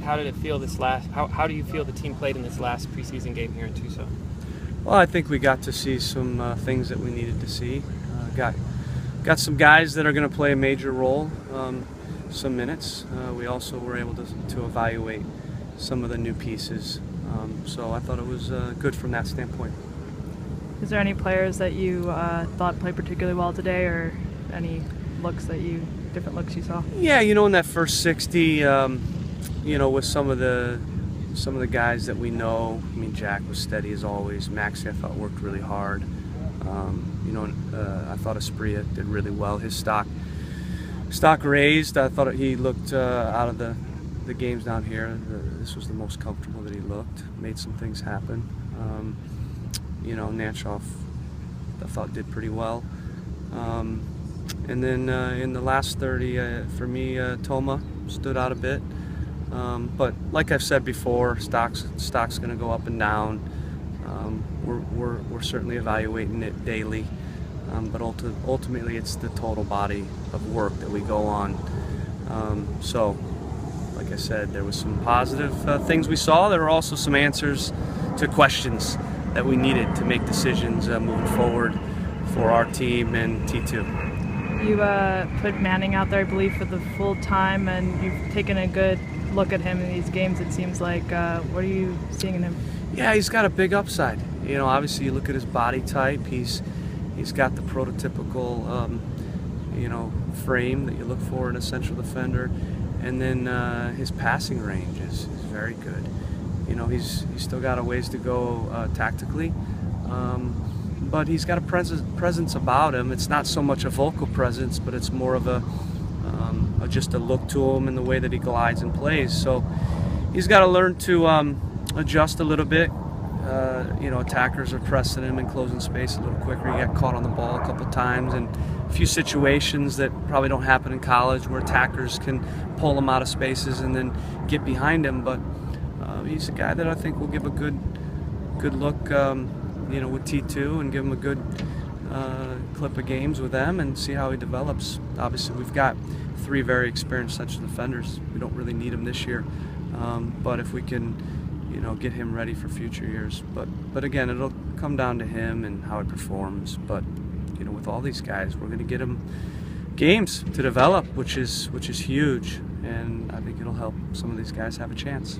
How did it feel how do you feel the team played in this last preseason game here in Tucson? Well, I think we got to see some things that we needed to see. Got some guys that are going to play a major role, some minutes. We also were able to evaluate some of the new pieces. So I thought it was good from that standpoint. Is there any players that you thought played particularly well today, or any different looks you saw? Yeah, in that first 60, with some of the guys that we know. I mean, Jack was steady as always. Maxie, I thought, worked really hard. I thought Espria did really well. His stock raised. I thought he looked out of the games down here. This was the most comfortable that he looked. Made some things happen. Natchoff, I thought, did pretty well. And then in the last 30, for me, Toma stood out a bit. But like I've said before, stock's going to go up and down. We're certainly evaluating it daily, but ultimately it's the total body of work that we go on. So, like I said, there was some positive things we saw. There were also some answers to questions that we needed to make decisions moving forward for our team and T2. You put Manning out there, I believe, for the full time, and you've taken a good look at him in these games, it seems like. What are you seeing in him? Yeah, he's got a big upside. Obviously you look at his body type, he's got the prototypical frame that you look for in a central defender, and then his passing range is very good. He's still got a ways to go tactically, but he's got a presence about him. It's not so much a vocal presence, but it's more of just a look to him and the way that he glides and plays. So he's got to learn to adjust a little bit. Attackers are pressing him and closing space a little quicker. He got caught on the ball a couple times, and a few situations that probably don't happen in college where attackers can pull him out of spaces and then get behind him. But he's a guy that I think will give a good look, with T2, and give him a good clip of games with them and see how he develops. Obviously, we've got 3 very experienced central defenders. We don't really need him this year, but if we can, get him ready for future years. But again, it'll come down to him and how he performs. But with all these guys, we're going to get him games to develop, which is huge, and I think it'll help some of these guys have a chance.